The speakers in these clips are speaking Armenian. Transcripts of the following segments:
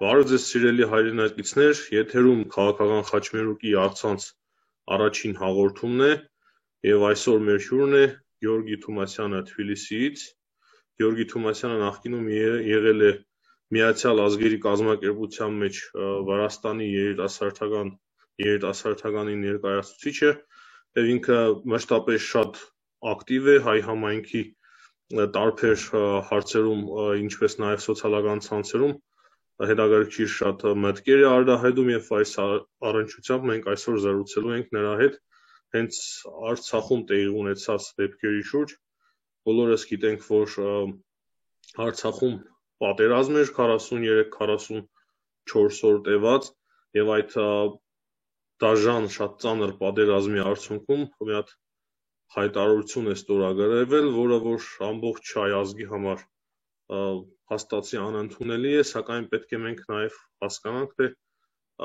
Բարև ձեզ սիրելի հայրենակիցներ, եթերում քաղաքական խաչմերուկի առցանց առաջին հաղորդումն է եւ այսօր մեր հյուրն է Գեորգի Թումասյանը Թբիլիսիից։ Գեորգի Թումասյանը նախկինում եղել է Միացյալ Ազգերի կազմակերպության մեջ Վրաստանի երիտասարդականի ներկայացուցիչը եւ ինքը մշտապես շատ ակտիվ է հայ համայնքի տարբեր հարցերում, ինչպես նաեւ սոցիալական ցանցերում հետաքրքիր շատ մտքեր է արտահայտում եւ այս առնչությամբ մենք այսօր զրուցելու ենք նրա հետ հենց Արցախում տեղի ունեցած դեպքերի շուրջ։ Բոլորս գիտենք, որ Արցախում պատերազմ էր 43-44 օր տևած եւ այդ դաժան շատ ծանր պատերազմի արդյունքում մի հատ հայտարարություն է ստորագրվել, որը որ ամբողջ հայ ազգի համար հաստատի անընդունելի է, սակայն պետք է մենք նաև հասկանանք, թե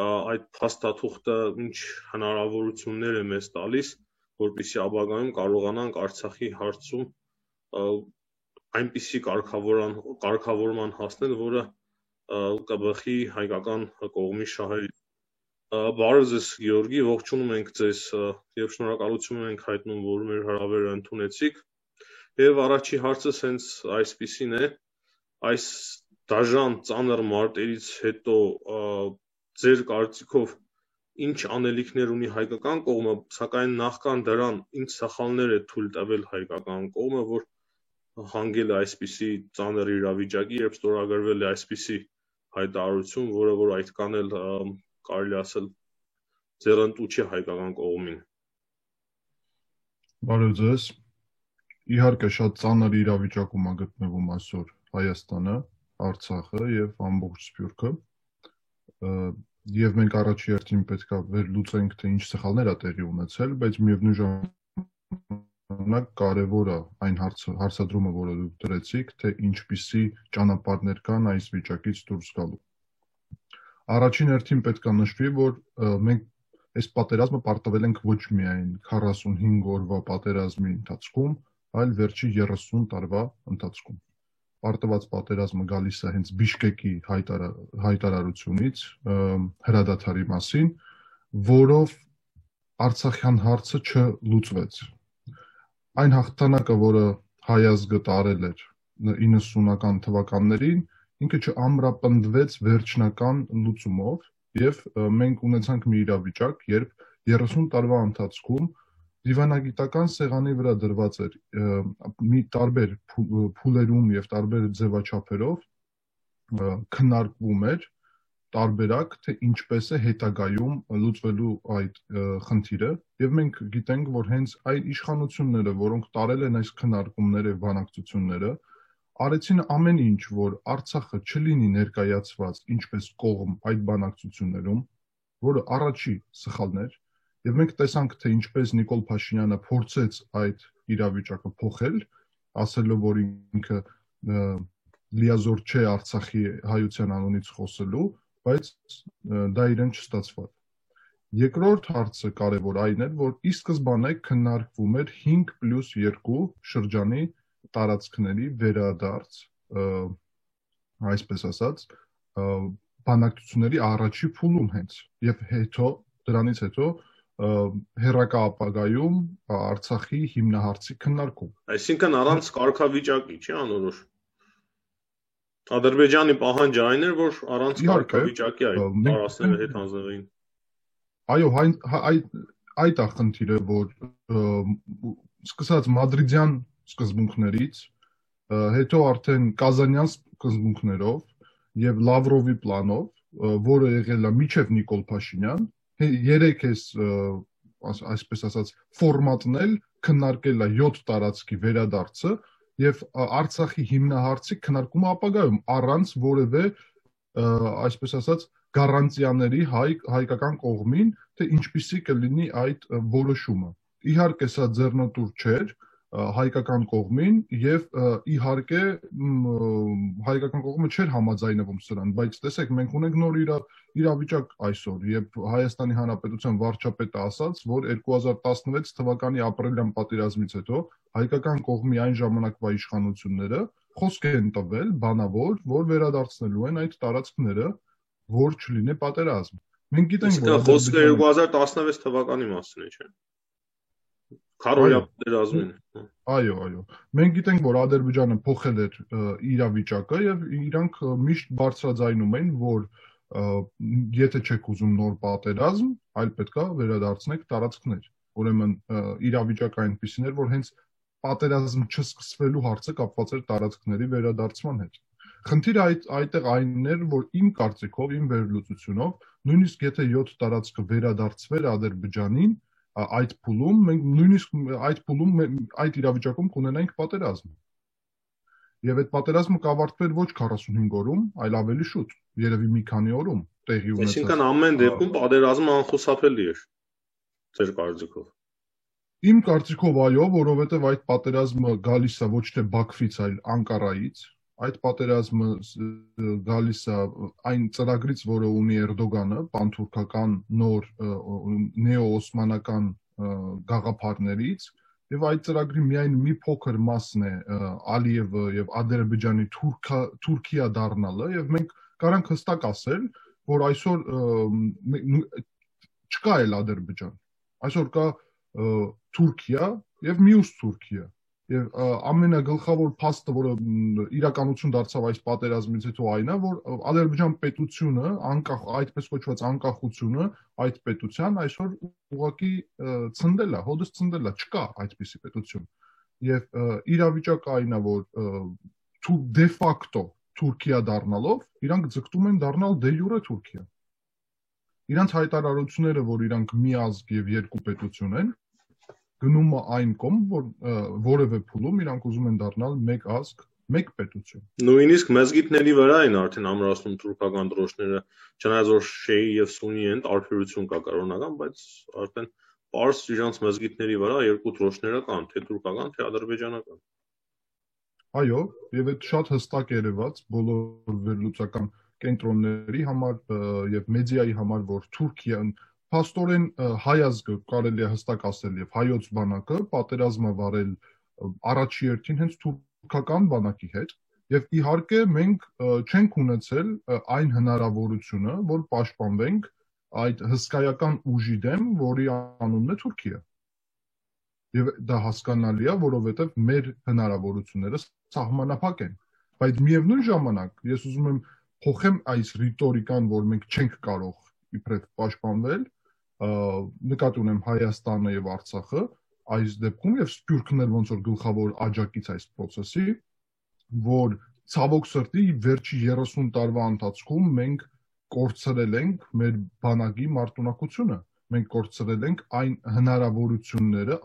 այդ փաստաթուղթը ինչ հնարավորություններ է մեզ տալիս, որպեսզի ապագայում կարողանանք Արցախի հարցում այնպիսի կարգավորման հասնել, որը կբխի հայկական կողմի շահերից։ Բարև ձեզ Գեորգի, ողջունում ենք ձեզ եւ շնորհակալություն ենք հայտնում, որ մեր հրավերը ընդունեցիք։ Եվ առաջի հարցս հենց այսպիսին է, այս դաժան ծանր մարտերից հետո ձեր կարծիքով ինչ անելիքներ ունի հայկական կողմը, սակայն նախքան դրան ինչ սխալներ է թույլ տվել հայկական կողմը, որ հանգել է այսպիսի ծանր իրավիճակի, երբ ստորագրվել է այսպիսի հայտարարություն, որը որ այդքան էլ կարելի ասել ձեռնտու չէ հայկական կողմին։ Բարև ձեզ։ Իհարկե շատ ծանր իրավիճակում է գտնվում այսօր Հայաստանը, Արցախը եւ ամբողջ Սփյուռքը, եւ մենք առաջին պետք է վերլուծենք, թե ինչ սխալներ է տեղի ունեցել, բայց միևնույն ժամանակ կարևոր է այն հարցադրումը, որը դուք դրեցիք, թե ինչպիսի ճանապարհներ կան այս վիճակից դուրս գալու։ Առաջին հերթին պետք է նշվի, որ մենք այս պատերազմը պարտվել ենք ոչ միայն 45 օրվա պատերազմի ընթացքում, այլ վերջի 30 տարվա ընթացքում։ Պարտված պատերազմը գալիս է հենց Բիշկեկի հայտարարությունից հրադադարի մասին, որով Արցախյան հարցը չլուծվեց։ Այն հաղթանակը, որը հայ ազգը տարել էր 90-ական թվականներին, ինքը չամրապնդվեց վերջնական լուծումով եւ մենք ունեցանք մի իրավիճակ, երբ 30 տարվա ընթացքում դիվանագիտական սեղանի վրա դրված էր մի տարբեր փուլերում եւ տարբեր ձևաչափերով քննարկվում էր տարբերակ, թե ինչպես է հետագայում լուծվելու այդ խնդիրը եւ մենք գիտենք, որ հենց այդ իշխանությունները, որոնք տարել են այս քննարկումները, բանակցությունները, արեցին ամեն ինչ, որ Արցախը չլինի ներկայացված ինչպես կողմ այդ բանակցություններում, որը առաջի սխալն էր, եւ մենք տեսանք, թե ինչպես Նիկոլ Փաշինյանը փորձեց այդ իրավիճակը փոխել, ասելով, որ ինքը լիազոր չէ Արցախի հայության անունից խոսելու, բայց դա իրեն չստացավ։ Երկրորդ հարցը կարևոր այն էր, որ ի սկզբանե քննարկվում էր 5+2 շրջանի տարածքների վերադարձ, այսպես ասած, բանակցությունների առաջի փուլում հենց եւ դրանից հետո հերակա ապագայում Արցախի հիմնահարցի քննարկում։ Այսինքն առանց կարգավիճակի, չի անորոշ։ Ադրբեջանի պահանջը այն էր, որ առանց կարգավիճակի այդ տարածքները հետ հանձնվեին։ Այո, այդ է խնդիրը, որ սկսած մադրիդյան սկզբունքներից, հետո արդեն կազանյան սկզբունքներով եւ Լավրովի պլանով, որը եղել է միջև Նիկոլ Փաշինյան, երեք այսպես ասած ֆորմատն էլ քննարկել է 7 տարածքի վերադարձը եւ Արցախի հիմնահարցի քննարկումը ապագայում առանց որևէ այսպես ասած գարանտիաների հայկական կողմին, թե ինչպիսի կլինի այդ որոշումը։ Իհարկե սա ձեռնտուր չէր հայկական կողմին եւ իհարկե հայկական կողմը չէր համաձայնվում սրան, բայց տեսեք, մենք ունենք նոր իրավիճակ այսօր, երբ Հայաստանի Հանրապետության վարչապետը ասաց, որ 2016 թվականի ապրիլյան պատերազմից հետո հայկական կողմի այն ժամանակվա իշխանությունները խոսք են տվել բանավոր, որ վերադարձնելու են այդ տարածքները որ չլինի պատերազմ։ Մենք գիտենք, որ Այսինքն խոսքը Ադրբեջանը 2016 թվականի մասին է, չէ՞։ Քարոզիա պատերազմին։ Այո։ Մենք գիտենք, որ Ադրբեջանը փոխել էր իրավիճակը եւ իրանք միշտ բարձրաձայնում են, որ եթե չեք ուզում նոր պատերազմ, այլ պետքա վերադարձնեք տարածքներ։ Ուրեմն իրավիճակը այնպեսին էր, որ հենց պատերազմ չսկսվելու հարցը կապված էր տարածքների վերադարձման հետ։ Խնդիրը այդտեղ այնն էր, որ իմ կարծիքով, իմ վերլուծությունով, նույնիսկ եթե 7 տարածքը վերադարձվեր Ադրբեջանին, այդ փուլում մենք նույնիսկ այդ իրավիճակում կունենայինք պատերազմ։ Եվ այդ պատերազմը կավարտվեր ոչ 45 օրում, այլ ավելի շուտ, երևի մի քանի օրում տեղի ունեցած։ Այսինքն ամեն դեպքում պատերազմը անխուսափելի էր ձեր կարծիքով։ Իմ կարծիքով այո, որովհետև այդ պատերազմը գալիս է ոչ թե Բաքվից, այլ Անկարայից։ Այդ պատերազմը գալիս է այն ծրագրից, որը ունի Էրդոգանը, պանթուրքական նոր նեո-օսմանական գաղափարներից, եւ այդ ծրագրի միայն մի փոքր մասն է Ալիևը եւ Ադրբեջանի Թուրքիա դառնալը, եւ մենք կարանք հստակ ասել, որ այսօր չկա էլ Ադրբեջան, այսօր կա Թուրքիա եւ մյուս Թուրքիա։ Եվ ամենագլխավոր փաստը, որը իրականություն դարձավ այս պատերազմից հետո այն է, որ Ադրբեջան պետությունը, այդպես կոչված անկախությունը այդ պետության այսօր ուղղակի ցնդել է, հոդս ցնդել է, չկա այդպիսի պետություն։ Եվ իրավիճակը այն է, որ դե ֆակտո Թուրքիա դառնալով, իրանք ձգտում են դառնալ դե յուրե Թուրքիա։ Իրանք հայտարարությունները, որ իրանք մի ազգ եւ երկու պետություն են, գնում է այն կողմ, որ որևէ փուլում իրանք ուզում են դառնալ մեկ ազգ, մեկ պետություն։ Նույնիսկ մզգիթների վրա են արդեն ամրացնում թուրքական դրոշները, չնայած որ շեի եւ սունի են, տարբերություն կա կրոնական, բայց արդեն պարզ իրանց մզգիթների վրա երկու դրոշները կան, թե թուրքական, թե ադրբեջանական։ Այո, եւ այդ շատ հստակ երևաց բոլոր վերլուծական կենտրոնների համար եւ մեդիայի համար, որ Թուրքիան փաստորեն հայ ազգը կարելի է հստակ ասել եւ հայոց բանակը պատերազմ է վարել առաջի հերթին հենց թուրքական բանակի հետ եւ իհարկե մենք չենք ունեցել այն հնարավորությունը, որ պաշտպանվենք այդ հսկայական ուժի դեմ, որի անունն է Թուրքիա։ Եվ դա հասկանալի է, որովհետև մեր հնարավորությունները սահմանափակ են։ Բայց միևնույն ժամանակ ես ուզում եմ փոխեմ այս ռիտորիկան, որ մենք չենք կարող իբրև պաշտպանվել, նկատի ունեմ Հայաստանը եւ Արցախը, այս դեպքում եւ Սփյուռքն էլ ոնց որ գլխավոր աջակից այս process-ի, որ ցավոք սրտի վերջի 30 տարվա ընթացքում մենք կորցրել ենք մեր բանակի մարտունակությունը։ Մենք կորցրել ենք այն հնարավորությունները,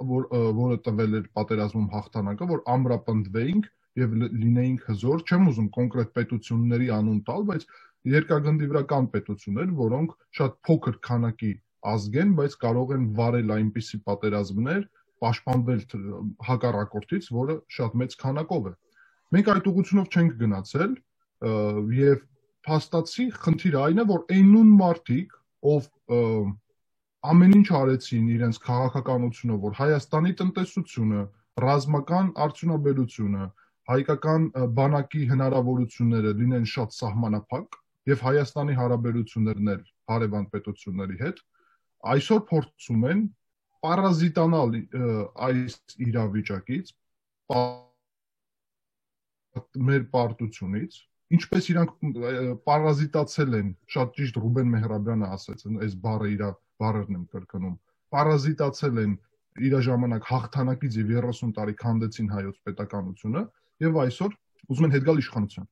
որը տվել էր պատերազմում հաղթանակը, որ ամրապնդվեինք եւ լինեինք հզոր, չեմ ուզում կոնկրետ պետությունների անուն տալ, բայց երկրագնդի վրա կան պետություններ, որոնք շատ փոքր քանակի ազգ են, բայց կարող են վարել այնպիսի պատերազմներ, պաշտպանվել հակառակորդից, որը շատ մեծ քանակով է։ Մենք այդ ուղղությունով չենք գնացել եւ փաստացի խնդիրը այն է, որ այն նույն մարդիկ, ով ամեն ինչ արեցին իրենց քաղաքականությունով, որ Հայաստանի տնտեսությունը, ռազմական արդյունաբերությունը, հայկական բանակի հնարավորությունները լինեն շատ սահմանափակ եւ Հայաստանի հարաբերություններն էլ հարևան պետությունների հետ, այսօր փորձում են պարազիտանալ այս իրավիճակից, մեր պարտությունից, ինչպես իրանք պարազիտացել են, շատ ճիշտ Ռուբեն Մեհրաբյանը ասաց, այս բառը իր բառերն եմ կրկնում, պարազիտացել են իր ժամանակ հաղթանակից եւ 30 տարի քանդեցին հայոց պետականությունը եւ այսօր ուզում են հետ գալ իշխանության։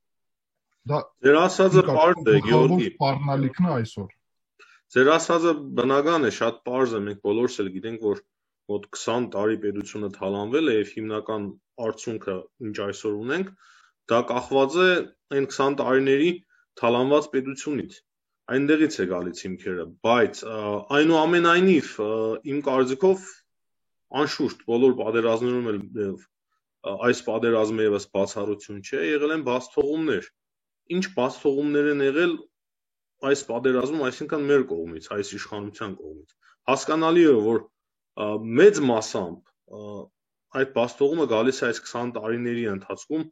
Դա ձեր ասածը պարզ է, Գեորգի։ Սպառնալիքն է այսօր։ Ձեր ասածը բնական է, շատ պարզ է, մենք բոլորս էլ գիտենք, որ մոտ 20 տարի պետությունը թալանվել է եւ հիմնական արդյունքը, ինչ այսօր ունենք, դա կախված է այն 20 տարիների թալանված պետությունից։ Այնտեղից է գալիս հիմքերը, բայց այնուամենայնիվ իմ կարծիքով անշուշտ բոլոր պատերազմներում էլ այս պատերազմը եւս բացառություն չէ, եղել են բացթողումներ։ Ինչ բացթողումներ են եղել այս պատերազմում, այսինքն մեր կողմից, այս իշխանության կողմից։ Հասկանալի է, որ մեծ մասամբ այդ բացթողումը գալիս է այս 20 տարիների ընթացքում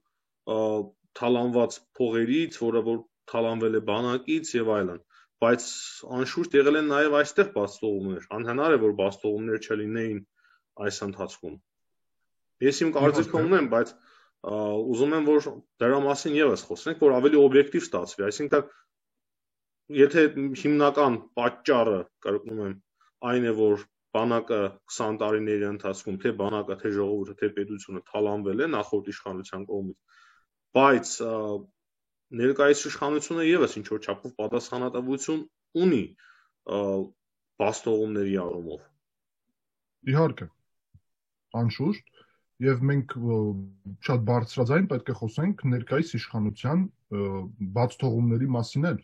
թալանված փողերից, որը որ թալանվել է բանակից եւ այլն։ բայց անշուշտ եղել են նաև այստեղ բացթողումներ, անհնար է որ բացթողումներ չլինեին այս ընթացքում։ Ես իմ կարծիքը ունեմ, բայց ուզում եմ որ դրա մասին եւս խոսենք, որ ավելի օբյեկտիվ ստացվի, այսինքն եթե հիմնական պատճառը, կրկնում եմ, այն է որ բանակը 20 տարիների ընթացքում թե բանակը, թե ժողովուրդը, թե պետությունը թալանվել է նախորդ իշխանության կողմից, բայց ներկայիս իշխանությունը եւս ինչ որ չափով պատասխանատվություն ունի բացթողումների առումով։ Իհարկե, անշուշտ, եւ մենք շատ բարձրաձայն պետք է խոսենք ներկայիս իշխանության բացթողումների մասին էլ,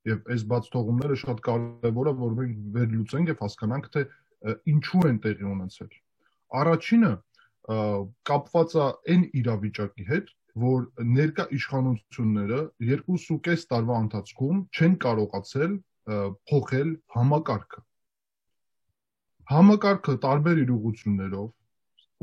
եւ այս բացթողումները շատ կարեւոր է որ մենք վերլուծենք եւ հասկանանք թե ինչու են տեղի ունեցել։ Առաջինը կապված է այն իրավիճակի հետ, որ ներկա իշխանությունները 2.5 տարվա ընթացքում չեն կարողացել փոխել համակարգը։ Համակարգը տարբեր իրողություններով,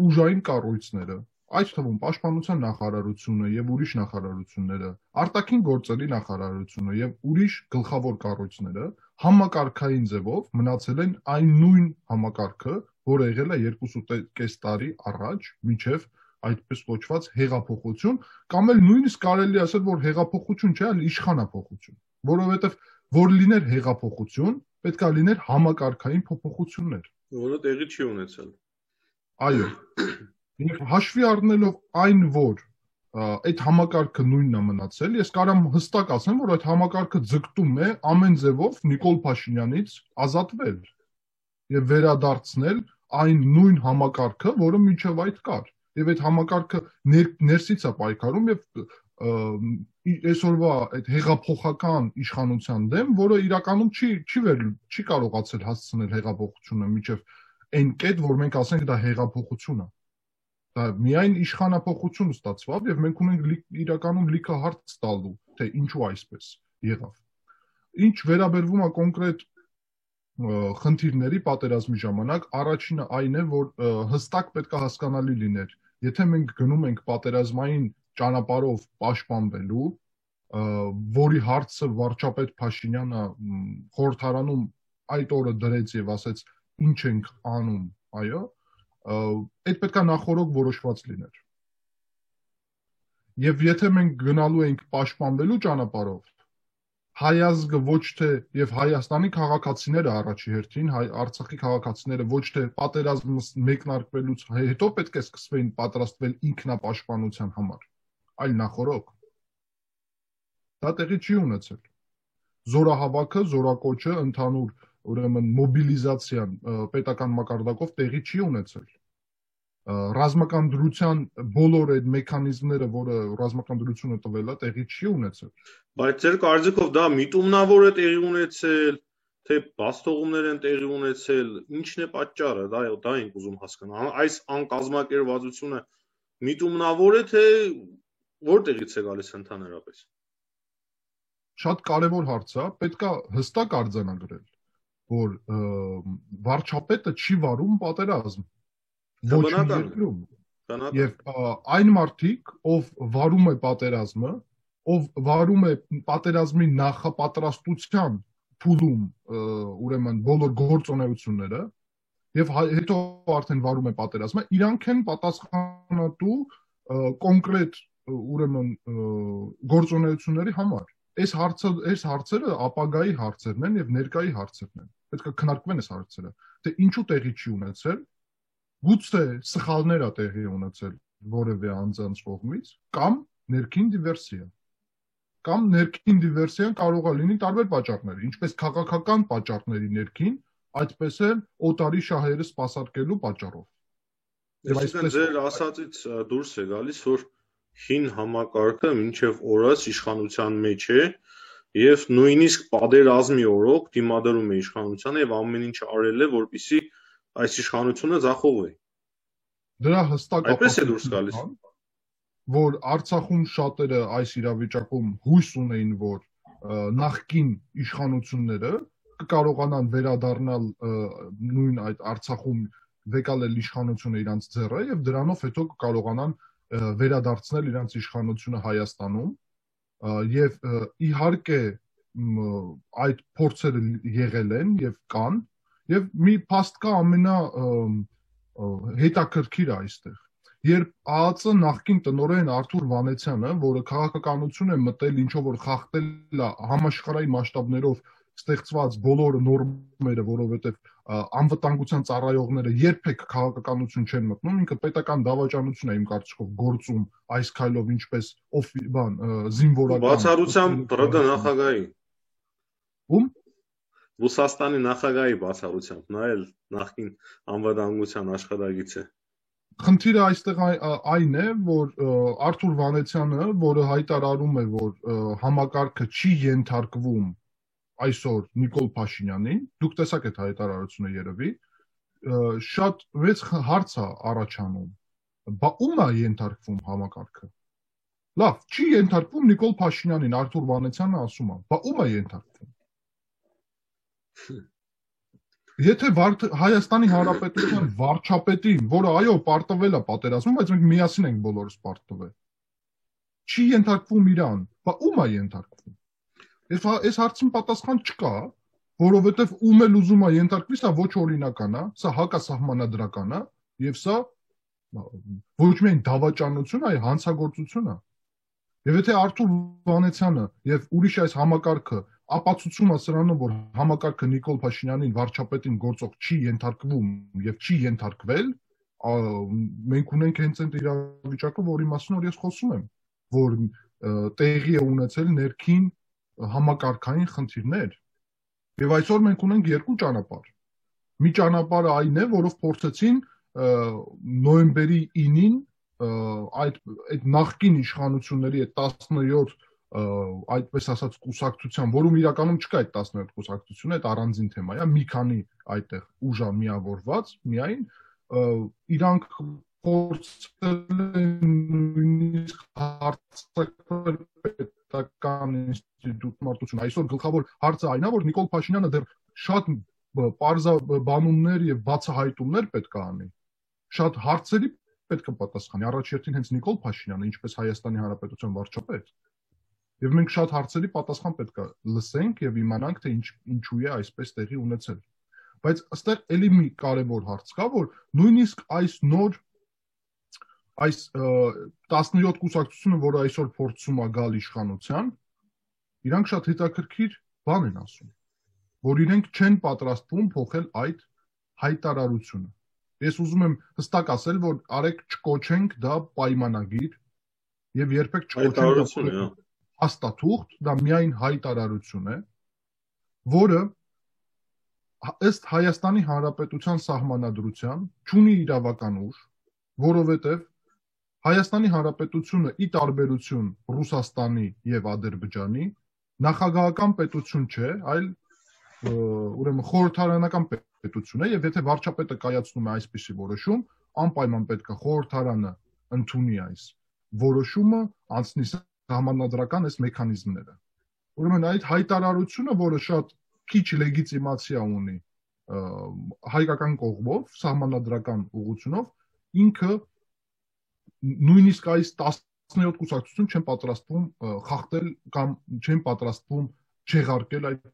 ուժային կառույցները, այդ թվում պաշտպանության նախարարությունը եւ ուրիշ նախարարությունները, արտաքին գործերի նախարարությունը եւ ուրիշ գլխավոր կառույցները համակարգային ձևով մնացել են այն նույն համակարգը, որը եղել է 2.5 տարի առաջ, մինչեւ այդպես կոչված հեղափոխություն, կամ էլ նույնիսկ կարելի ասել, որ հեղափոխություն չէ, այլ իշխանափոխություն, որովհետեւ որ լիներ հեղափոխություն, պետք է լիներ համակարգային փոփոխություններ, որը տեղի չի ունեցել։ Այո, եւ հաշվի առնելով այն, որ այդ համակարգը նույնն է մնացել, ես կարամ հստակ ասեմ, որ այդ համակարգը ձգտում է ամեն ձևով Նիկոլ Փաշինյանից ազատվել եւ վերադարձնել այն նույն համակարգը, որը մինչեւ այդ կար։ Եվ այդ համակարգը ներսից է պայքարում եւ այսօրվա այդ հեղափոխական իշխանության դեմ, որը իրականում չի կարողացել հասցնել հեղափոխությունը մինչեւ այն կետ, որ մենք ասենք դա հեղափոխություն է։ Դա միայն իշխանափոխություն ստացավ եւ մենք ունենք իրականում լիքը հարց տալու, թե ինչու այսպես եղավ։ Ինչ վերաբերվում է կոնկրետ խնդիրների պատերազմի ժամանակ, առաջինը այն է, որ հստակ պետք է հասկանալի լիներ, եթե մենք գնում ենք պատերազմային ճանապարհով պաշտպանվելու, որի հարցը վարչապետ Փաշինյանը խորհրդարանում այդ օրը դրեց եւ ասեց ինչ ենք անում, այո, այդ պետք է նախորոք որոշված լիներ։ Եվ եթե մենք գնալու ենք պաշտպանվելու ճանապարհով, հայազգը ոչ թե եւ Հայաստանի քաղաքացիները առաջի հերթին, Արցախի քաղաքացիները ոչ թե պատերազմը մեկնարկվելուց հետո պետք է սկսվեին պատրաստվել ինքնապաշտպանության համար, այլ նախորոք։ Դա տեղի չի ունեցել։ Զորահավաքը, զորակոչը, ընդհանուր ուրեմն մոբիլիզացիան պետական մակարդակով տեղի չի ունեցել։ Ռազմական դրության բոլոր այդ մեխանիզմները, որը ռազմական դրությունը տվել է, տեղի չի ունեցել։ Բայց ձեր կարծիքով դա միտումնավոր է տեղի ունեցել, թե բացթողումներ են տեղի ունեցել, ինչն է պատճառը, դա ենք ուզում հասկանալ։ Այս անկազմակերպվածությունը միտումնավոր է, թե որտեղից է գալիս ընդհանրապես։ Շատ կարևոր հարց է, պետք է հստակ արձանագրել, որ վարչապետը չի վարում պատերազմ։ Ոչ մի երկրում։ Եվ այն մարդիկ, ով վարում է պատերազմը, ով վարում է պատերազմի նախապատրաստության փուլում, ուրեմն բոլոր գործունեությունները, եւ հետո արդեն վարում է պատերազմը, իրանք են պատասխանատու կոնկրետ ուրեմն գործունեությունների համար։ Այս հարցերը ապագայի հարցերն են եւ ներկայի հարցերն են։ Պետք է քննարկվեն այս հարցերը, թե ինչու տեղի չի ունեցել, գուցե սխալներ է տեղի ունեցել որևէ անձանց կողմից, կամ ներքին դիվերսիա։ Կամ ներքին դիվերսիան կարող է լինի տարբեր պատճառներ, ինչպես քաղաքական պատճառների ներքին, այդպես էլ օտարի շահերը սպասարկելու պատճառով։ Եվ այսպես ձեր ասածից դուրս է գալիս, որ հին համակարգը մինչև օրս իշխանության մեջ է եւ նույնիսկ պատերազմի օրոք դիմադրում է իշխանությանը եւ ամեն ինչ արել է, որպեսզի այս իշխանությունը ձախողվի։ Դրա հստակ այդպես է դուրս գալիս, որ Արցախում շատերը այս իրավիճակում հույս ունեին, որ նախկին իշխանությունները կկարողանան վերադառնալ նույն այդ Արցախում վեկալել իշխանությունը իրանց ձեռը եւ դրանով հետո կկարողանան վերադարձնել իրանց իշխանությունը Հայաստանում եւ իհարկե այդ փորձերը եղել են եւ կան եւ մի փաստ կա ամենա հետաքրքիրը այստեղ երբ ԱԱԾ նախկին տնօրեն Արթուր Վանեցյանը, որը քաղաքականություն է մտել ինչով որ խախտել է համաշխարհային մասշտաբներով ստեղծված բոլոր նորմերը, որովհետև անվտանգության ծառայողները երբեք քաղաքականություն չեն մտնում, ինքը պետական դավաճանություն է իմ կարծիքով գործում այս քայլով ինչպես զինվորական բացառությամբ ՌԴ նախագահի ում Ռուսաստանի նախագահի բացառությամբ նա էլ նախկին անվտանգության աշխատակից է Խնդիրը այստեղ այն է, որ Արթուր Վանեցյանը, որը հայտարարում է, որ համակարգը չի ենթարկվում այսօր Նիկոլ Փաշինյանին, դուք տեսաք այդ հայտարարությունը երևի, շատ մեծ հարց է առաջանում։ Բա ում է ենթարկվում համակարգը։ Լավ, չի ենթարկվում Նիկոլ Փաշինյանին, Արթուր Վանեցյանը ասում է, բա ում է ենթարկվում։ Եթե Հայաստանի Հանրապետության վարչապետին, որը այո, պարտվել է պատերազմում, բայց մենք միասին ենք բոլորս պարտվել, չի ենթարկվում իրան, բա ում է ենթարկվում։ Այս հարցին պատասխան չկա, որովհետև ում էլ ուզում է ենթարկվի, սա ոչ օրինական է, սա հակասահմանադրական է, եւ սա ոչ միայն դավաճանություն, այլ հանցագործություն է։ Եվ եթե Արթուր Վանեցյանը եւ ուրիշ այս համակարգը ապացուցում է սրանով, որ համակարգը Նիկոլ Փաշինյանին վարչապետին գործող չի ենթարկվում եւ չի ենթարկվել, մենք ունենք հենց այդ իրավիճակը, որի մասին որ ես խոսում եմ, որ տեղի է ունեցել ներքին համակարգային խնդիրներ։ Եվ այսօր մենք ունենք երկու ճանապարհ։ Մի ճանապարհը այն է, որով փորձեցին նոյեմբերի 9-ին այդ նախկին իշխանությունների այդ 17 այդպես ասած կուսակցության, որում իրականում չկա այդ 17 կուսակցությունը, այդ առանձին թեմա է, մի քանի այդտեղ ուժա միավորված միայն իրանք փորձել են նույնիսկ հարցակվել պետական ինստիտուտմարտություն։ Այսօր գլխավոր հարցը այն է, որ Նիկոլ Փաշինյանը դեռ շատ պարզաբանումներ եւ բացահայտումներ պետք է անի։ Շատ հարցերի պետք է պատասխանի առաջերտին հենց Նիկոլ Փաշինյանը, ինչպես Հայաստանի Հանրապետության վարչապետ։ Եվ մենք շատ հարցերի պատասխան պետք է լսենք եւ իմանանք, թե ինչու է այսպես տեղի ունեցել։ Բայց այստեղ էլի մի կարևոր հարց կա, որ նույնիսկ այս նոր այս 17 կուսակցությունը, որը այսօր փորձում է գալ իշխանության, իրանք շատ հետաքրքիր բան են ասում, որ իրենք չեն պատրաստվում փոխել այդ հայտարարությունը։ Ես ուզում եմ հստակ ասել, որ արեք չկոչենք դա պայմանագիր եւ երբեք չկոչենք հաստատուղթ, դա միայն հայտարարություն է, որը ըստ Հայաստանի Հանրապետության սահմանադրության չունի իրավական ուժ, որովհետեւ Հայաստանի Հանրապետությունը ի տարբերություն Ռուսաստանի եւ Ադրբեջանի նախագահական պետություն չէ, այլ ուրեմն խորհրդարանական պետություն է եւ եթե վարչապետը կայացնում է այսպիսի որոշում, անպայման պետք է խորհրդարանը ընդունի այս որոշումը, անցնի սահմանադրական այս մեխանիզմները։ Ուրեմն այդ հայտարարությունը, որը շատ քիչ լեգիտիմացիա ունի հայկական կողմով, սահմանադրական ուղղությունով, ինքը նույնիսկ այս 17 կուսակցություն չեն պատրաստվում խախտել կամ չեն պատրաստվում չեղարկել այդ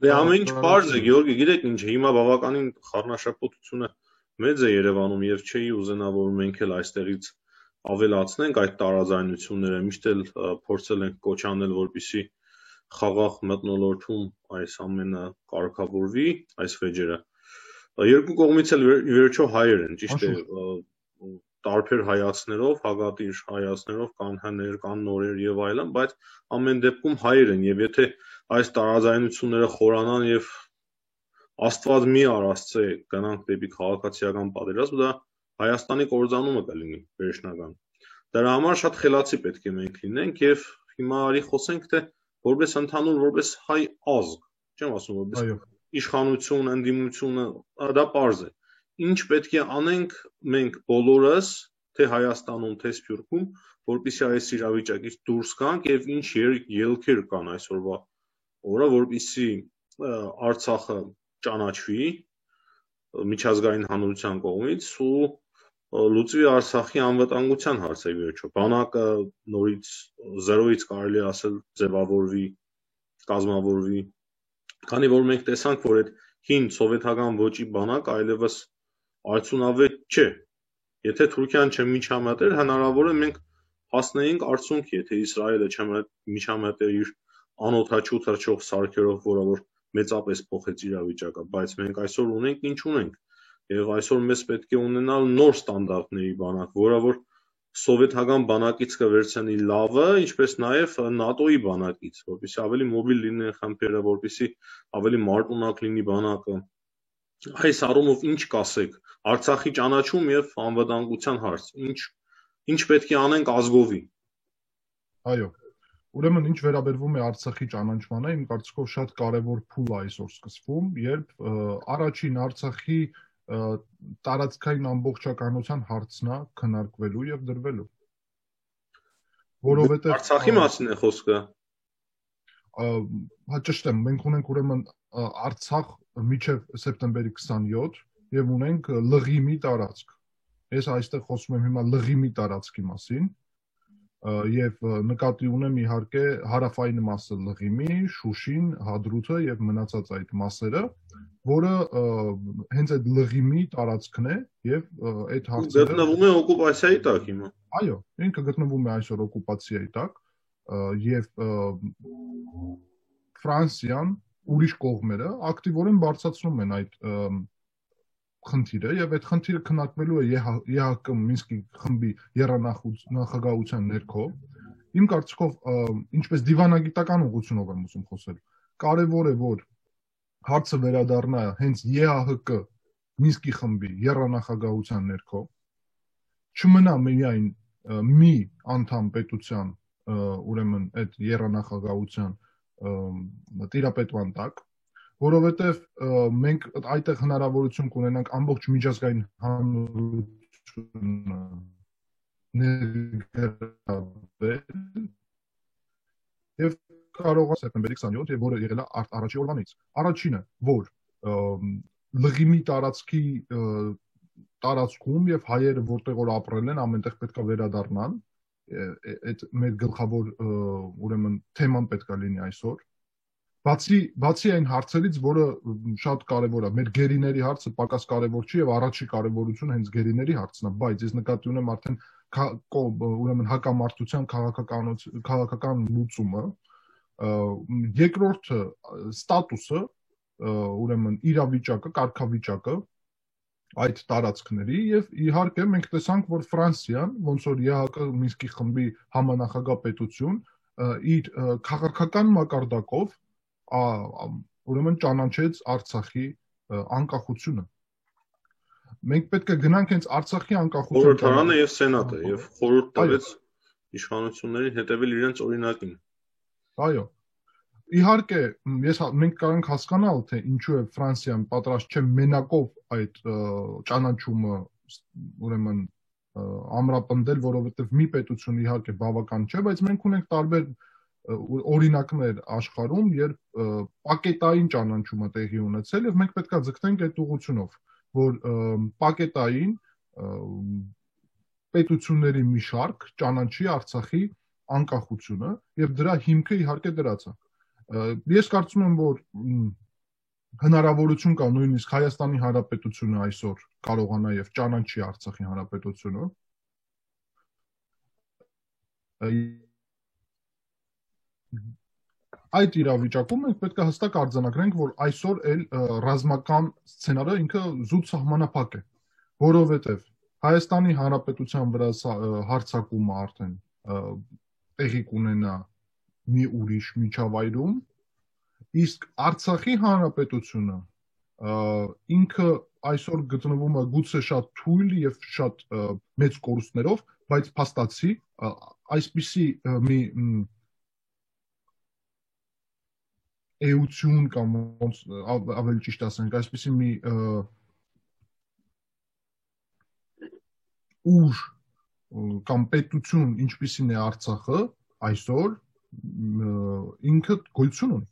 Դե ամեն ինչ պարզ է, Գեորգի, գիտեք ինչ, հիմա բավականին խառնաշփոթությունը մեծ է Երևանում եւ չէի ուզենա, որ մենք էլ այստեղից ավելացնենք այդ տարաձայնությունները, միշտ էլ փորձել ենք կոչանել, որպեսզի խաղաղ մթնոլորտում այս ամենը կարգավորվի, այս վեճերը։ Երկու կողմից էլ ի վերջո հայեր են, ճիշտ է, տարբեր հայացքներով, հագատիր հայացքներով, կան հներ, կան նորեր եւ այլն, բայց ամեն դեպքում հայեր են եւ եթե այս տարաձայնությունները խորանան եւ Աստված մի արածե գնանք դեպի քաղաքացիական պատերազմ, դա Հայաստանի կորզանումը կլինի վերջնական։ Դրա համար շատ խելացի պետք է մենք լինենք եւ հիմա արի խոսենք թե որպես ընդհանուր որպես հայ ազգ, չեմ ասում որպես իշխանություն, ընդդիմությունը, դա պարզ է։ Ինչ պետք է անենք մենք բոլորս, թե Հայաստանում, թե Սփյուռքում, որպեսզի այս իրավիճակից դուրս գանք եւ ինչ ելքեր կան այսօրվա օրը, որպեսզի Արցախը ճանաչվի միջազգային հանրության կողմից ու լուծվի Արցախի անվտանգության հարցը վերջո։ Բանակը նորից 0-ից կարելի ասել ձևավորվի կազմավորվի, քանի որ մենք տեսանք, որ այդ հին սովետական ոճի բանակ այլևս արդյունավետ չէ։ Եթե Թուրքիան չմիջամտեր, հնարավոր է մենք հասնեինք արդյունքի, եթե Իսրայելը չմիջամտեր իր անօդաչու թռչող սարքերով, որը որ մեծապես փոխեց իրավիճակը, բայց մենք այսօր ունենք ինչ ունենք, եւ այսօր մեզ պետք է ունենալ նոր ստանդարտների բանակ, որը որ սովետական բանակից կվերցնի լավը, ինչպես նաև ՆԱՏՕ-ի բանակից, որպեսզի ավելի մոբիլ լինեն խմբերը, որպեսզի ավելի մարտունակ լինի բանակը։ Այս առումով ինչ կասեք, Արցախի ճանաչում եւ անվտանգության հարց, ինչ պետք է անենք ազգովի։ Այո։ Ուրեմն ինչ վերաբերվում է Արցախի ճանաչմանը, իմ կարծիքով շատ կարևոր փուլ է այսօր սկսվում, երբ առաջին Արցախի տարածքային ամբողջականության հարցն է քննարկվելու եւ դրվելու։ Որովհետեւ Արցախի մասին է խոսքը։ Ճիշտ է, մենք ունենք ուրեմն Արցախ մինչև սեպտեմբերի 27 եւ ունենք Լղիմի տարածք։ Ես այստեղ խոսում եմ հիմա Լղիմի տարածքի մասին եւ նկատի ունեմ իհարկե հարավային մասը Լղիմի, Շուշին, Հադրութը եւ մնացած այդ մասերը, որը հենց այդ Լղիմի տարածքն է եւ այդ հարցերը գտնվում է օկուպացիայի տակ հիմա։ Այո, ինքը գտնվում է այսօր օկուպացիայի տակ եւ Ֆրանսիան, ուրիշ կողմերը ակտիվորեն բարձրացնում են այդ խնդիրը եւ այդ խնդիրը քննարկվելու է ԵՀԿ Մինսկի խմբի եռանախագահության ներքո։ Իմ կարծիքով, ինչպես դիվանագիտական ուղղությունով եմ ուզում խոսել, կարևոր է որ հարցը վերադառնա հենց ԵՀԿ Մինսկի խմբի եռանախագահության ներքո, չմնա միայն մի անդամ պետության, ուրեմն այդ եռանախագահության տիրապետման տակ, որովհետև մենք այդտեղ հնարավորություն կունենանք ամբողջ միջազգային հանրությունը ներգրավել եւ կարող է սեպտեմբերի 27 եւ որը եղել է առաջի օրվանից։ Առաջինը, որ Լղիմի տարածքի տարածքում եւ հայերը որտեղ որ ապրել են, ամենտեղ պետք է վերադառնան։ Այդ մեր գլխավոր ուրեմն թեման պետք է լինի այսօր։ Բացի այն հարցերից, որը շատ կարևոր է, մեր գերիների հարցը պակաս կարևոր չի եւ առաջի կարևորությունը հենց գերիների հարցն է, բայց ես նկատի ունեմ արդեն ուրեմն հակամարտության քաղաքական լուծումը, երկրորդը ստատուսը, ուրեմն իրավիճակը, կարգավիճակը այդ տարածքների եւ իհարկե մենք տեսանք, որ Ֆրանսիան, ոնց որ ԵՀԿ Մինսկի խմբի համանախագահ պետություն, իր քաղաքական մակարդակով ուրեմն ճանաչեց Արցախի անկախությունը։ Մենք պետք է գնանք հենց Արցախի անկախությունը։ Խորհրդարանը եւ Սենատը եւ խորհուրդ տվեց իշխանություններին հետևել իրենց օրինակին։ Այո։ Իհարկե, մենք կարող ենք հասկանալ, թե ինչու է Ֆրանսիան պատրաստ չէ մենակով այդ ճանաչումը ուրեմն ամրապնդել, որովհետեւ մի պետություն իհարկե բավական չէ, բայց մենք ունենք տարբեր օրինակներ աշխարհում, երբ պակետային ճանաչումը տեղի ունեցել եւ մենք պետք է ձգտենք այդ ուղղությունով, որ պակետային պետությունների մի շարք ճանաչի Արցախի անկախությունը եւ դրա հիմքը իհարկե դրած է։ Ես կարծում եմ, որ հնարավորություն կա նույնիսկ Հայաստանի Հանրապետությունը այսօր կարողանա եւ ճանաչի Արցախի Հանրապետությունը։ Այդ իրավիճակում մենք պետք է հստակ արձանագրենք, որ այսօր էլ ռազմական սցենարը ինքը զուտ սահմանափակ է, որովհետև Հայաստանի Հանրապետության վրա հարձակումը արդեն տեղի կունենա մի ուրիշ միջավայրում, իսկ Արցախի Հանրապետությունը ինքը այսօր գտնվում է գուցե շատ թույլ եւ շատ մեծ կորուստներով, բայց փաստացի այսպիսի մի էություն կամ ավելի ճիշտ ասենք, այսպիսի մի ուժ կամ պետություն, ինչպիսին է Արցախը այսօր, ինքը գոյություն ունի։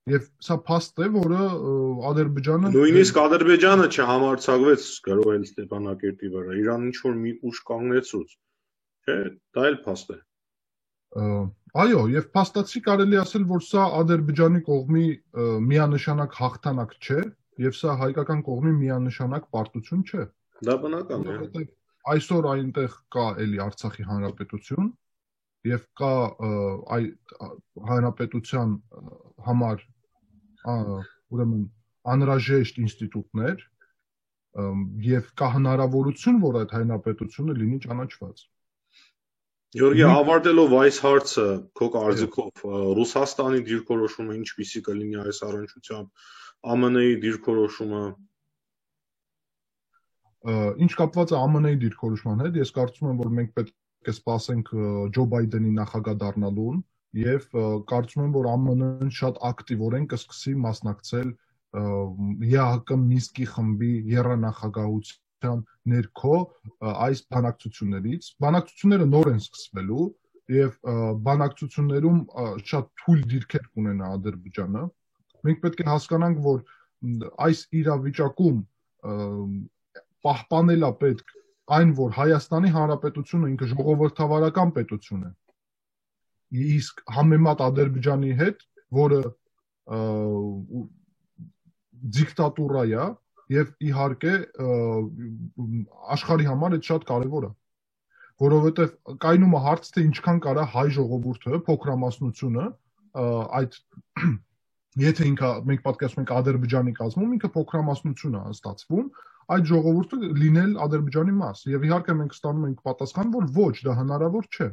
Եվ սա փաստ է, որը Ադրբեջանը նույնիսկ Ադրբեջանը չհամարձակվեց գրոհել Ստեփանակերտի վրա, Իրան ինչ որ մի ուժ կանգնեցուց, չէ՞, դա էլ փաստ է։ Այո, եւ փաստացի կարելի ասել, որ սա Ադրբեջանի կողմի միանշանակ հաղթանակ չէ, եւ սա հայկական կողմի միանշանակ պարտություն չէ։ Դա բնական է։ Որովհետեւ այսօր այնտեղ կա էլի Արցախի հանրապետություն եւ կա այդ հանրապետության համար ուրեմն անհրաժեշտ ինստիտուտներ եւ կա հնարավորություն, որ այդ հանրապետությունը լինի ճանաչված։ Գյորգի, ավարտելով այս հարցը, քո կարծիքով Ռուսաստանի դիրքորոշումը ինչպիսի կլինի այս առնչությամբ, ԱՄՆ-ի դիրքորոշումը։ Ինչ կապված է ԱՄՆ-ի դիրքորոշման հետ, ես կարծում եմ, որ մենք պետք է սպասենք Ջո Բայդենի նախագահ դառնալուն եւ կարծում եմ, որ ԱՄՆ-ն շատ ակտիվորեն կսկսի մասնակցել ԵԱՀԿ Մինսկի խմբի եռանախագահության ներքո այս բանակցություններից։ Բանակցությունները նոր են սկսվելու եւ բանակցություններում շատ թույլ դիրքեր կունենա Ադրբեջանը։ Մենք պետք է հասկանանք, որ այս իրավիճակում պահպանելա պետք այն, որ Հայաստանի Հանրապետությունը ինքը ժողովրդավարական պետություն է։ Իսկ համեմատ Ադրբեջանի հետ, որը դիկտատուրա է եւ իհարկե աշխարհի համար այդ շատ կարեւոր է, որովհետեւ կայնում է հարց, թե ինչքան կարա հայ ժողովուրդը, փոքրամասնությունը այդ եթե ինքը մենք պատկերացնում ենք Ադրբեջանի կազմում, ինքը փոքրամասնություն է ստացվում, այդ ժողովուրդը լինել Ադրբեջանի մաս եւ իհարկե մենք ստանում ենք պատասխան, որ ոչ, դա հնարավոր չէ,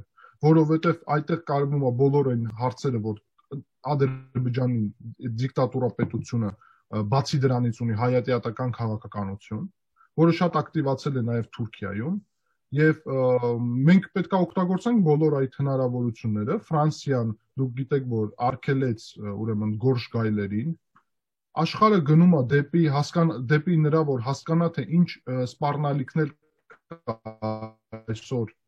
որովհետեւ այդտեղ կարվում է բոլոր այն հարցերը, որ Ադրբեջանի դիկտատուրա պետությունը բացի դրանից ունի հայատյատական քաղաքականություն, որը շատ ակտիվացել է նաև Թուրքիայում, եւ մենք պետք է օգտագործենք բոլոր այդ հնարավորությունները։ Ֆրանսիան, դուք գիտեք, որ արգելեց ուրեմն գորշ գայլերին, աշխարհը գնում է դեպի նրա, որ հասկանա, թե ինչ սպառնալիքներ այսօր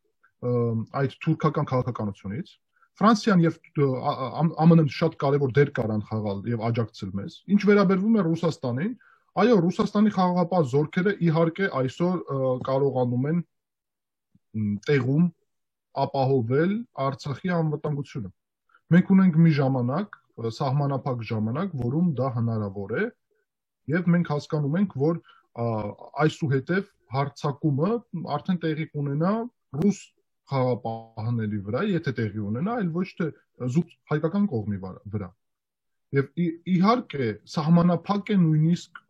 այդ թուրքական քաղաքականությունից։ Ֆրանսիան եւ ԱՄՆ-ն շատ կարեւոր դեր կարան խաղալ եւ աջակցել մեզ։ Ինչ վերաբերվում է Ռուսաստանին, այո, Ռուսաստանի խաղաղապահ զորքերը իհարկե այսօր կարողանում են տեղում ապահովել Արցախի անվտանգությունը։ Մենք ունենք մի ժամանակ, սահմանափակ ժամանակ, որում դա հնարավոր է, եւ մենք հասկանում ենք, որ այսուհետև հարձակումը արդեն տեղի կունենա ռուս խաղապահների վրա, եթե տեղի ունենա, այլ ոչ թե զուտ հայկական կողմի վրա։ Եվ իհարկե սահմանափակ է նույնիսկ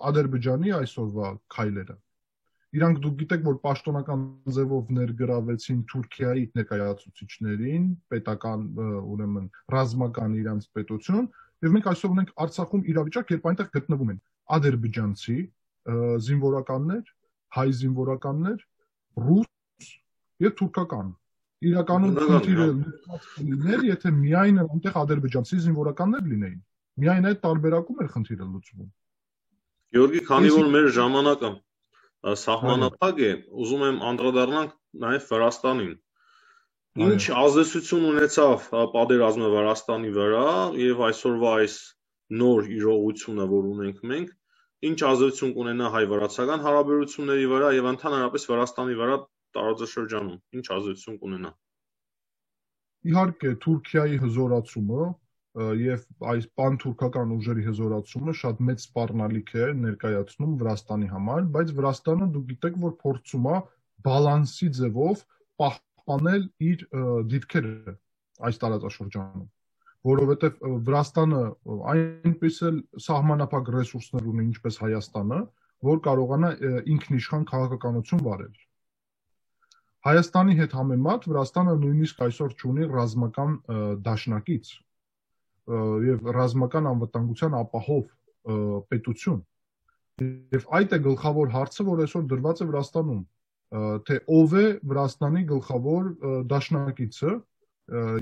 Ադրբեջանի այսօրվա քայլերը։ Իրանք դուք գիտեք, որ պաշտոնական ձևով ներգրավեցին Թուրքիայի ներկայացուցիչներին, պետական ուրեմն ռազմական իրանց պետություն, եւ մենք այսօր ունենք Արցախում իրավիճակ, երբ այնտեղ գտնվում են ադրբեջանցի զինվորականներ, հայ զինվորականներ, ռուս եւ թուրքական։ Իրականում խնդիրը լիներ, եթե միայն այնտեղ ադրբեջանցի զինվորականներ լինեին։ Միայն այդ տարբերակում էր խնդիրը լուծվում։ Գյորգի, քանի որ մեր ժամանակը սահմանափակ է, ուզում եմ անդրադառնանք նաև Վրաստանին։ Ինչ ազդեցություն ունեցավ պատերազմը Վրաստանի վրա եւ այսօրվա այս նոր իրողությունը, որ ունենք մենք, ինչ ազդեցություն կունենա հայ-վրացական հարաբերությունների վրա եւ ընդհանրապես Վրաստանի վրա տարածաշրջանում, ինչ ազդեցություն կունենա։ Իհարկե Թուրքիայի հզորացումը եւ այս պանթուրքական ուժերի հզորացումը շատ մեծ սպառնալիք է ներկայացնում Վրաստանի համար, բայց Վրաստանը դուք գիտեք, որ փորձում է բալանսի ձևով պահպանել իր դիրքերը այս տարածաշրջանում, որովհետեւ Վրաստանը այնպես էլ սահմանափակ ռեսուրսներ ունի, ինչպես Հայաստանը, որ կարողանա ինքնիշխան քաղաքականություն վարել։ Հայաստանի հետ համեմատ Վրաստանը նույնիսկ այսօր չունի ռազմական դաշնակից եւ ռազմական անվտանգության ապահով պետություն։ Եվ այդ է գլխավոր հարցը, որ այսօր դրված է Վրաստանում, թե ով է Վրաստանի գլխավոր դաշնակիցը,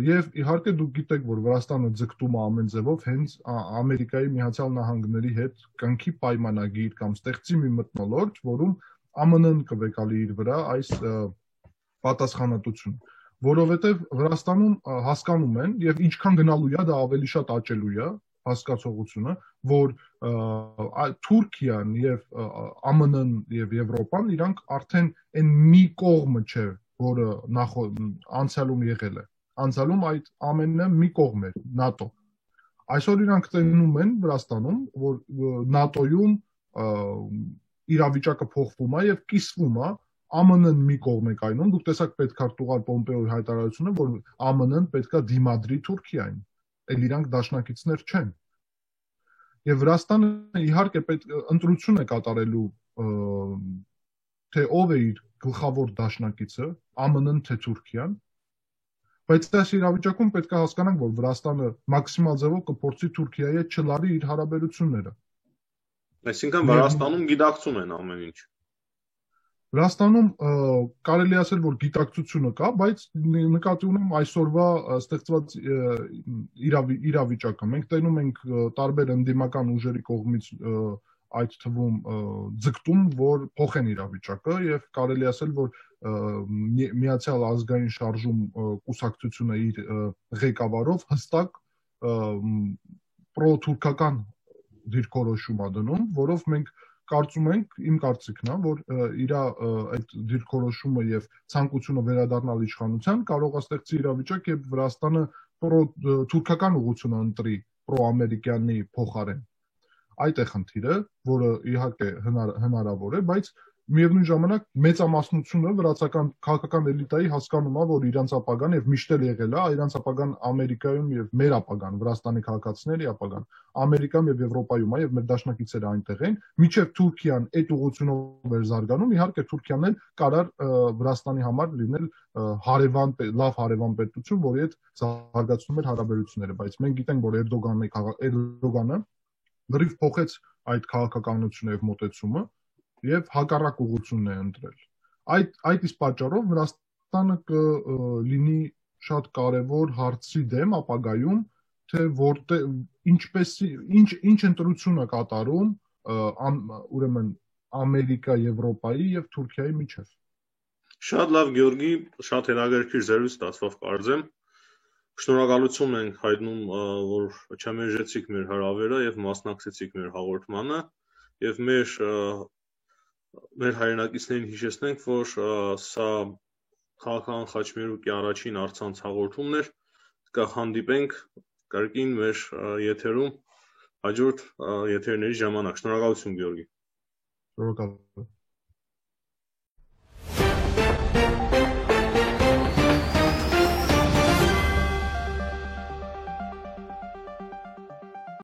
եւ իհարկե դուք գիտեք, որ Վրաստանը ձգտում է ամեն ձևով հենց Ամերիկայի Միացյալ Նահանգների հետ կնքի պայմանագիր կամ ստեղծի մի մթնոլորտ, որում ԱՄՆ-ն կվեկալի իր վրա այս պատասխանատվություն, որովհետև Վրաստանում հասկանում են եւ ինչքան գնալու է, դա ավելի շատ աճելու է հասկացողությունը, որ Թուրքիան եւ ԱՄՆ-ն եւ Եվրոպան իրանք արդեն այն մի կողմը չէ, որը անցյալում եղել է։ անցյալում այդ ամենը մի կողմ էր ՆԱՏՕ։ Այսօր իրանք տենում են Վրաստանում, որ ՆԱՏՕ-ում իրավիճակը փոխվում է եւ կիսվում է, ԱՄՆ-ն մի կողմ է կայնում, դուք տեսաք պետքարտուղար Պոմպեոյի հայտարարությունը, որ ԱՄՆ-ն պետքա դիմադրի Թուրքիային, այլ իրանք դաշնակիցներ չեն։ Եվ Վրաստանը իհարկե ընտրություն է կատարելու, թե ով է իր գլխավոր դաշնակիցը, ԱՄՆ-ն թե Թուրքիան, բայց այս իրավիճակում պետք է հասկանանք, որ Վրաստանը մաքսիմալ ձևով կփորձի Թուրքիայի հետ չլարի իր հարաբերությունները։ Այսինքն Վրաստանում գիտակցում են ամեն ինչ։ Վրաստանում կարելի ասել, որ գիտակցությունը կա, բայց նկատի ունեմ այսօրվա ստեղծված իրավիճակը։ Մենք տենում ենք տարբեր ընդդիմական ուժերի կողմից այդ թվում ձգտում, որ փոխեն իրավիճակը եւ կարելի ասել, որ Միացյալ ազգային շարժում կուսակցությունը իր ղեկավարով հստակ պրո-թուրքական դիրքորոշում է դնում, որով մենք կարծում ենք, իմ կարծիքն է, որ իր այդ դիրքորոշումը եւ ցանկությունը վերադառնալ իշխանության կարող է ստեղծի իրավիճակ, երբ Վրաստանը թուրքական ուղղությունը ընտրի պրո-ամերիկյանի փոխարեն։ Այդ է խնդիրը, որը իհարկե հնարավոր է, բայց միևնույն ժամանակ մեծամասնությունը վրացական քաղաքական էլիտայի հասկանում է, որ իրանց ապագան եւ միշտ էլ եղել է, իրանց ապագան Ամերիկայում եւ մեր ապագան, Վրաստանի քաղաքացիների ապագան Ամերիկայում եւ Եվրոպայում է եւ մեր դաշնակիցները այնտեղ են, մինչեւ Թուրքիան այդ ուղղությունով էր զարգանում, իհարկե Թուրքիան էլ կարար Վրաստանի համար լինել հարևան, լավ հարևան պետություն, որի հետ զարգացնում էր հարաբերությունները, բայց մենք գիտենք, որ Էրդոգանը լրիվ փոխեց այդ քաղաքականությունը եւ մոտեցումը եւ հակառակ ուղղությունն է ընտրել։ Այդ իսկ պատճառով Վրաստանը կլինի շատ կարեւոր հարցի դեմ ապագայում, թե ինչ ընտրություն է կատարում ուրեմն Ամերիկա, Եվրոպայի եւ Թուրքիայի միջեւ։ Շատ լավ, Գյորգի, շատ հետաքրքիր զրույց ստացավ, կարծեմ։ Շնորհակալություն ենք հայտնում, որ չամերժեցիք մեր հրավերը եւ մասնակցեցիք մեր հաղորդմանը եւ մեր հայրենակիցներին հիշեցնենք, որ սա Քաղաքական խաչմերուկի առաջին առցանց հաղորդումն էր, կհանդիպենք կրկին մեր եթերում հաջորդ եթերների ժամանակ։ Շնորհակալություն, Գյորգի։ Շնորհակալ